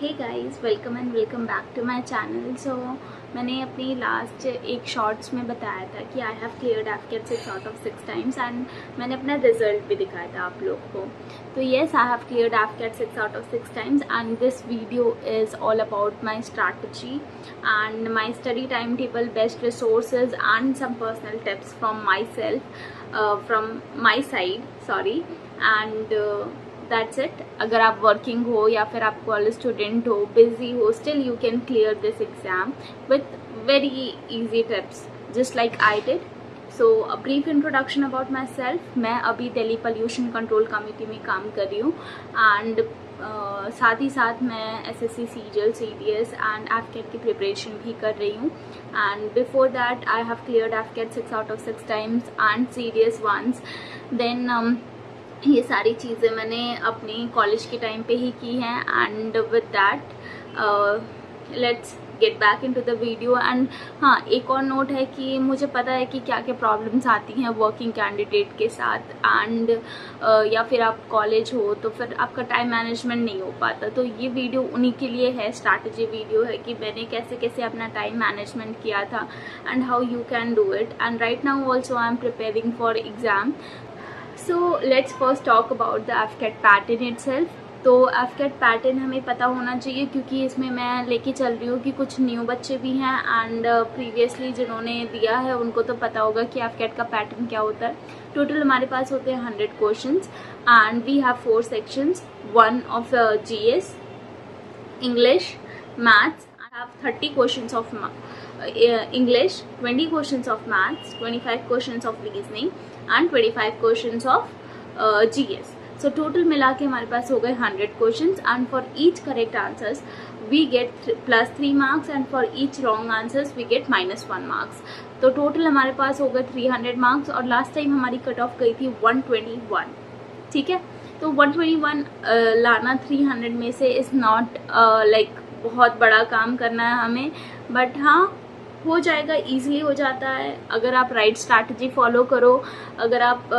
Hey guys, welcome and welcome back to my channel. So मैंने अपनी last एक shorts में बताया था कि I have cleared AFCAT 6 out of 6 times and मैंने अपना रिजल्ट भी दिखाया था आप लोग को। तो yes, I have cleared AFCAT 6 out of 6 times and this video is all about my strategy and my study time table, best resources and some personal tips from myself, from my side, sorry. And that's it. अगर आप working हो या फिर आप college student हो, busy हो, still you can clear this exam with very easy tips just like I did. So a brief introduction about my self. मैं अभी दिल्ली पोल्यूशन कंट्रोल कमेटी में काम कर रही हूँ एंड साथ ही साथ मैं SSC CGL CDS and AFCAT की प्रिपरेशन भी कर रही हूँ। And before that I have cleared AFCAT 6 out of 6 times and CDS once. Then ये सारी चीज़ें मैंने अपनी कॉलेज के टाइम पे ही की हैं and with that let's get back into the video. And हाँ, एक और नोट है कि मुझे पता है कि क्या क्या प्रॉब्लम्स आती हैं वर्किंग कैंडिडेट के साथ एंड या फिर आप कॉलेज हो तो फिर आपका टाइम मैनेजमेंट नहीं हो पाता। तो ये वीडियो उन्हीं के लिए है, स्ट्रैटेजी वीडियो है कि मैंने कैसे कैसे अपना टाइम मैनेजमेंट किया था and how you can do it. And right now also I am preparing for exam. So let's first talk about the AFCAT pattern itself. तो एफकेट पैटर्न हमें पता होना चाहिए क्योंकि इसमें मैं लेके चल रही हूँ कि कुछ न्यू बच्चे भी हैं एंड प्रीवियसली जिन्होंने दिया है उनको तो पता होगा कि एफकेट का पैटर्न क्या होता है। टोटल हमारे पास होते हैं 100 questions and we have 4 sections, 1 of GS, English, maths. I have 30 questions of English, 20 questions of maths, 25 questions of reasoning and 25 questions of GS. So total मिला के हमारे पास हो गए 100 questions and for each correct answers we get plus 3 marks and for each wrong answers we get minus 1 marks. तो total हमारे पास हो गए 300 marks और लास्ट टाइम हमारी कट ऑफ गई थी 121। ठीक है, तो 121 लाना 300 में से इज़ नॉट लाइक बहुत बड़ा काम करना है हमें, बट हाँ हो जाएगा, इजीली हो जाता है अगर आप राइट स्ट्रैटेजी फॉलो करो, अगर आप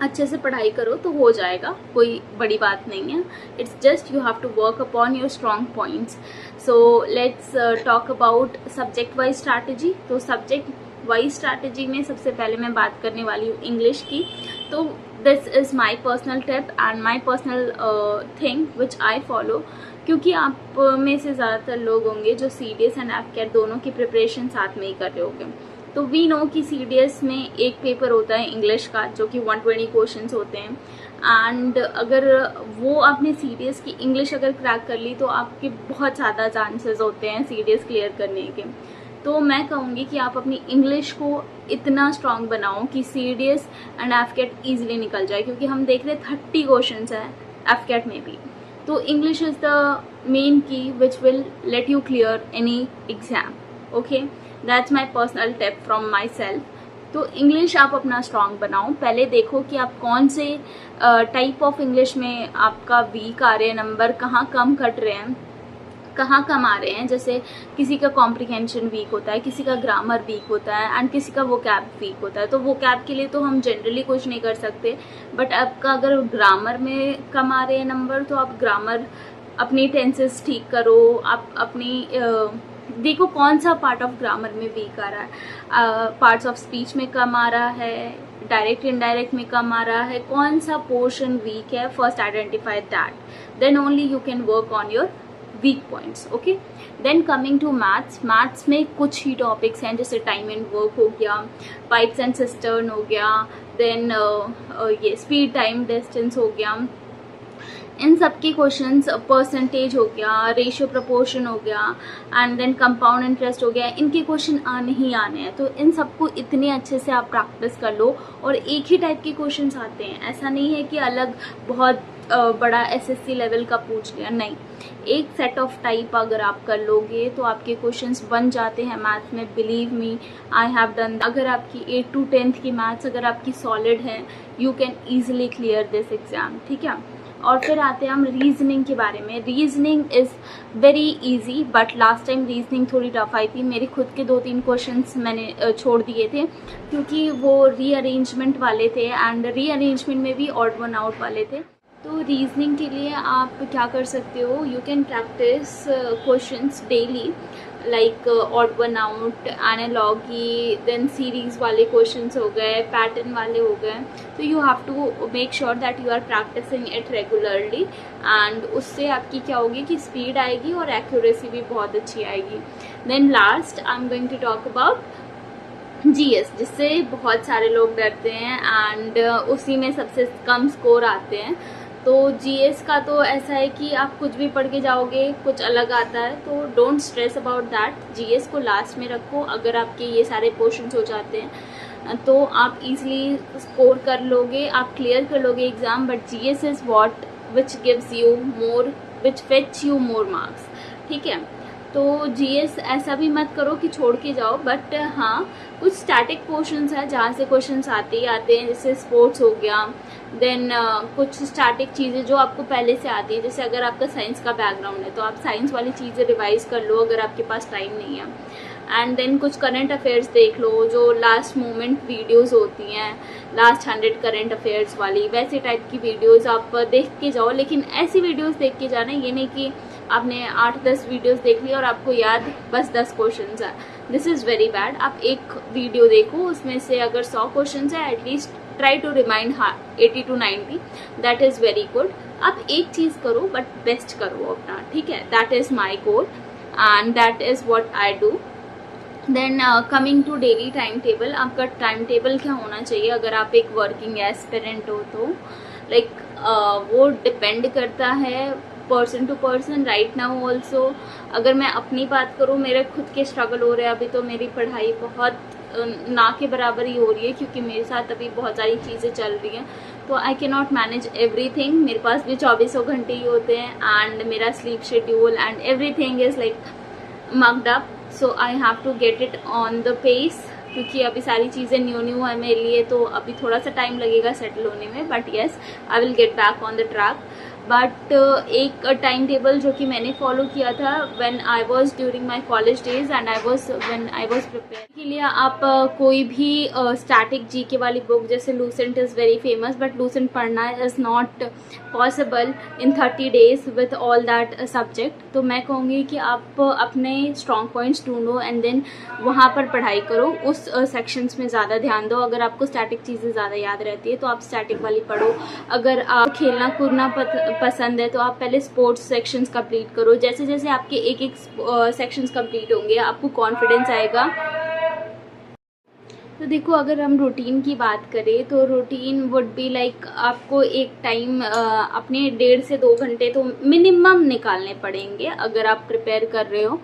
अच्छे से पढ़ाई करो तो हो जाएगा, कोई बड़ी बात नहीं है। It's just you have to work upon your strong points. So let's talk about subject wise strategy. तो सब्जेक्ट वाइज स्ट्रैटेजी में सबसे पहले मैं बात करने वाली हूँ इंग्लिश की। तो this is my personal tip and my personal thing which I follow, क्योंकि आप में से ज़्यादातर लोग होंगे जो सीडीएस एंड एफकेट दोनों की प्रिपरेशन साथ में ही कर रहे होंगे। तो वी नो कि सीडीएस में एक पेपर होता है इंग्लिश का जो कि 120 क्वेश्चंस होते हैं एंड अगर वो आपने सीडीएस की इंग्लिश अगर क्रैक कर ली तो आपके बहुत ज़्यादा चांसेस होते हैं सीडीएस क्लियर करने के। तो मैं कहूँगी कि आप अपनी इंग्लिश को इतना स्ट्रांग बनाओ कि सीडीएस एंड एफकेट ईजिली निकल जाए, क्योंकि हम देख रहे 30 क्वेश्चंस हैं एफकेट में भी। तो इंग्लिश इज़ द मेन की which will let you clear any exam. Okay, that's my personal tip from my self. तो इंग्लिश आप अपना स्ट्रांग बनाओ। पहले देखो कि आप कौन से टाइप ऑफ इंग्लिश में आपका वीक आ रहे हैं नंबर, कहाँ कम कट रहे हैं, कहाँ कम आ रहे हैं। जैसे किसी का कॉम्प्रिहेंशन वीक होता है, किसी का ग्रामर वीक होता है एंड किसी का वोकैब वीक होता है। तो वोकैब के लिए तो हम जनरली कुछ नहीं कर सकते, बट आपका अगर ग्रामर में कम आ रहे हैं नंबर तो आप ग्रामर, अपनी टेंसेस ठीक करो, आप अपनी देखो कौन सा पार्ट ऑफ ग्रामर में वीक आ रहा है, पार्ट्स ऑफ स्पीच में कम आ रहा है, डायरेक्ट इनडायरेक्ट में कम आ रहा है, कौन सा पोर्शन वीक है। First identify that, then only you can work on your weak points. Okay, then coming to maths. Maths में कुछ ही टॉपिक्स हैं जैसे टाइम एंड वर्क हो गया, पाइप्स एंड सिस्टर्न हो गया, देन ये स्पीड टाइम डिस्टेंस हो गया, इन सब की क्वेश्चंस, परसेंटेज हो गया, रेशियो प्रपोर्शन हो गया एंड देन कंपाउंड इंटरेस्ट हो गया, इनके क्वेश्चन आने ही आने हैं। तो इन सबको इतने अच्छे से आप प्रैक्टिस कर लो और एक ही टाइप के क्वेश्चंस आते हैं, ऐसा नहीं है कि अलग बहुत बड़ा एसएससी लेवल का पूछ लिया, नहीं। एक सेट ऑफ टाइप अगर आप कर लोगे तो आपके क्वेश्चंस बन जाते हैं मैथ्स में। Believe me, I have done. अगर आपकी 8 to 10th की मैथ्स अगर आपकी सॉलिड है, you can easily clear this exam. ठीक है, और फिर आते हैं हम रीजनिंग के बारे में। Reasoning is very easy, but last time reasoning थोड़ी टफ आई थी। मेरे खुद के 2-3 क्वेश्चंस मैंने छोड़ दिए थे क्योंकि वो रीअरेंजमेंट वाले थे एंड रीअरेंजमेंट में भी ऑड वन आउट वाले थे। तो रीजनिंग के लिए आप क्या कर सकते हो, you can practice questions daily, like odd one out, analogy, then series वाले क्वेश्चंस हो गए, पैटर्न वाले हो गए. तो you have to make sure that you are practicing it regularly, and उससे आपकी क्या होगी कि स्पीड आएगी और एक्यूरेसी भी बहुत अच्छी आएगी. Then last I am going to talk about GS, जिससे बहुत सारे लोग डरते हैं एंड उसी में सबसे कम स्कोर आते हैं. तो जीएस का तो ऐसा है कि आप कुछ भी पढ़ के जाओगे कुछ अलग आता है, तो don't stress about that. GS को लास्ट में रखो. अगर आपके ये सारे पोर्शंस हो जाते हैं तो आप इजीली स्कोर कर लोगे, आप क्लियर कर लोगे exam. But GS is what which gives you more, which fetch you more marks. ठीक है, तो जीएस ऐसा भी मत करो कि छोड़ के जाओ. बट हाँ, कुछ स्टैटिक पोर्शंस है जहाँ से क्वेश्चंस आते ही आते हैं, जैसे स्पोर्ट्स हो गया. देन कुछ स्टैटिक चीज़ें जो आपको पहले से आती है, जैसे अगर आपका साइंस का बैकग्राउंड है तो आप साइंस वाली चीज़ें रिवाइज कर लो अगर आपके पास टाइम नहीं है. एंड देन कुछ करंट अफेयर्स देख लो, जो लास्ट मोमेंट वीडियोस होती हैं, लास्ट 100 करंट अफेयर्स वाली, वैसे टाइप की वीडियोस आप देख के जाओ. लेकिन ऐसी वीडियोस देख के जाना, ये नहीं कि आपने 8-10 वीडियोस देख ली और आपको याद बस 10 क्वेश्चंस है. This is very bad. आप एक वीडियो देखो, उसमें से अगर 100 क्वेश्चंस है, at least try to remind 80 to 90. That is very good. आप एक चीज़ करो बट बेस्ट करो अपना. ठीक है, that is my goal and that is what I do. Then coming to daily time table. आपका टाइम टेबल क्या होना चाहिए अगर आप एक वर्किंग एस्पिरेंट हो तो, लाइक वो डिपेंड करता है person to person. Right now also अगर मैं अपनी बात करूँ, मेरे खुद के स्ट्रगल हो रहे हैं. अभी तो मेरी पढ़ाई बहुत ना के बराबर ही हो रही है, क्योंकि मेरे साथ अभी बहुत सारी चीज़ें चल रही हैं. तो I can not manage everything. मेरे पास भी 24 घंटे ही होते हैं एंड मेरा sleep schedule and everything is like mucked up. So I have to get it on the pace, क्योंकि अभी सारी चीज़ें न्यू है मेरे लिए, तो अभी थोड़ा सा टाइम लगेगा सेटल होने में. But yes, I will get back on the track. But एक टाइम टेबल जो कि मैंने फॉलो किया था when I was during my college days and when I was prepare के लिए, आप कोई भी स्टैटिक जीके वाली बुक, जैसे Lucent is very famous, but Lucent पढ़ना is not possible in 30 days with all that subject. तो मैं कहूँगी कि आप अपने स्ट्रॉन्ग पॉइंट्स ढूंढो एंड देन वहाँ पर पढ़ाई करो. उस सेक्शंस में ज़्यादा ध्यान दो. अगर आपको स्टैटिक चीज़ें ज़्यादा याद रहती है तो आप स्टैटिक वाली पढ़ो. अगर आप खेलना कूदना पसंद है तो आप पहले स्पोर्ट्स सेक्शंस कंप्लीट करो. जैसे जैसे आपके एक एक सेक्शंस कंप्लीट होंगे आपको कॉन्फिडेंस आएगा. तो देखो, अगर हम रूटीन की बात करें तो रूटीन वुड बी लाइक, आपको एक टाइम अपने 1.5 से 2 घंटे तो मिनिमम निकालने पड़ेंगे अगर आप प्रिपेयर कर रहे हो.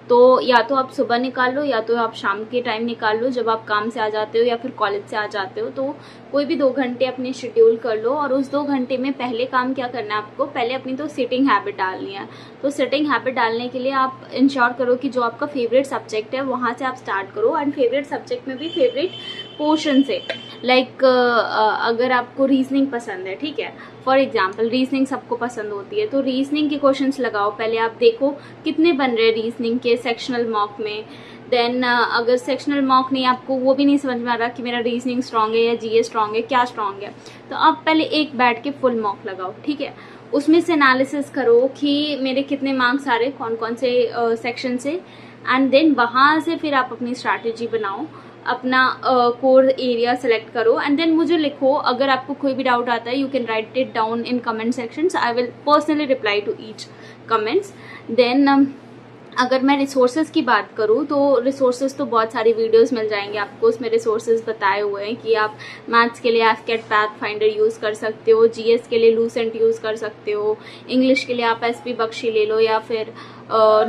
तो या तो आप सुबह निकाल लो या तो आप शाम के टाइम निकाल लो जब आप काम से आ जाते हो या फिर कॉलेज से आ जाते हो. तो कोई भी 2 घंटे अपने शेड्यूल कर लो. और उस 2 घंटे में पहले काम क्या करना है आपको, पहले अपनी तो सिटिंग हैबिट डालनी है. तो सिटिंग हैबिट डालने के लिए आप इंश्योर करो कि जो आपका फेवरेट सब्जेक्ट है वहाँ से आप स्टार्ट करो. एंड फेवरेट सब्जेक्ट में भी फेवरेट पोर्शन से, लाइक अगर आपको रीजनिंग पसंद है, ठीक है, फॉर एग्जाम्पल रीजनिंग सबको पसंद होती है, तो रीजनिंग के क्वेश्चंस लगाओ. पहले आप देखो कितने बन रहे हैं रीजनिंग के सेक्शनल मॉक में. देन अगर सेक्शनल मॉक नहीं, आपको वो भी नहीं समझ में आ रहा कि मेरा रीजनिंग स्ट्रांग है या जीए स्ट्रांग है, क्या स्ट्रांग है, तो आप पहले एक बैठ के फुल मॉक लगाओ. ठीक है, उसमें से एनालिसिस करो कि मेरे कितने मार्क्स आ रहे कौन कौन से सेक्शन से. एंड देन वहाँ से फिर आप अपनी स्ट्रैटेजी बनाओ, अपना कोर एरिया सेलेक्ट करो एंड देन मुझे लिखो. अगर आपको कोई भी डाउट आता है you can write it down in comment sections. I will personally reply to each comments. Then अगर मैं रिसोर्सेज की बात करूँ तो रिसोर्सेज तो बहुत सारी वीडियोस मिल जाएंगे आपको. उसमें रिसोर्सेज बताए हुए हैं कि आप मैथ्स के लिए एफकेट पाथफाइंडर यूज़ कर सकते हो, जीएस के लिए लूसेंट यूज़ कर सकते हो, इंग्लिश के लिए आप एसपी बख्शी ले लो या फिर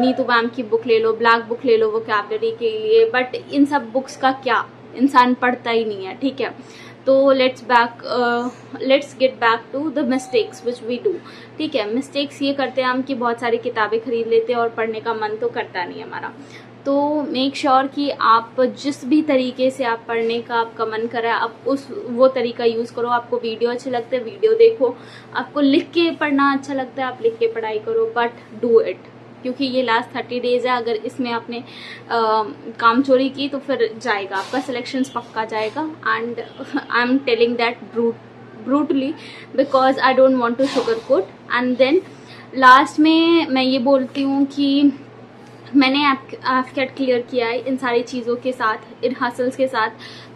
नीतू मैम की बुक ले लो, ब्लैक बुक ले लो वोकैबुलरी के लिए. बट इन सब बुक्स का क्या, इंसान पढ़ता ही नहीं है. ठीक है, तो let's get back to the mistakes which we do. ठीक है, मिस्टेक्स ये करते हैं हम कि बहुत सारी किताबें खरीद लेते हैं और पढ़ने का मन तो करता नहीं है हमारा. तो मेक श्योर कि आप जिस भी तरीके से आप पढ़ने का आपका मन करा आप वो तरीका यूज़ करो. आपको वीडियो अच्छे लगते हैं वीडियो देखो, आपको लिख के पढ़ना अच्छा लगता है आप लिख के पढ़ाई करो. बट डू इट, क्योंकि ये लास्ट 30 days है. अगर इसमें आपने काम चोरी की तो फिर जाएगा आपका सिलेक्शंस पक्का जाएगा. And I am telling that brutally because I don't want to sugarcoat. And then last में मैं ये बोलती हूँ कि मैंने AFCAT क्लियर किया है इन सारी चीज़ों के साथ, इन हसल्स के साथ,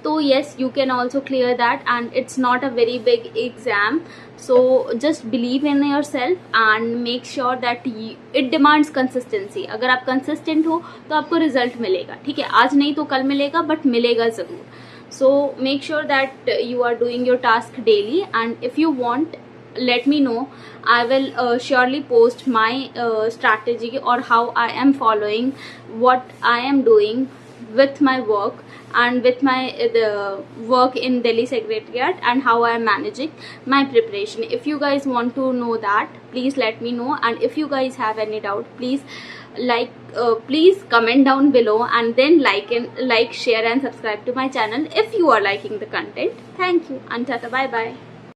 तो yes you can also clear that and it's not a very big exam. So just believe in your self and make sure that it demands consistency. अगर आप कंसिस्टेंट हो तो आपको रिजल्ट मिलेगा, ठीक है, आज नहीं तो कल मिलेगा, बट मिलेगा ज़रूर. So make sure that you are doing your task daily and if you want, let me know. I will surely post my strategy or how I am following, what I am doing with my work and with my the work in Delhi Secretariat and how I am managing my preparation. If you guys want to know that, please let me know, and if you guys have any doubt, please comment down below and then like, share and subscribe to my channel if you are liking the content. Thank you and tata, bye bye.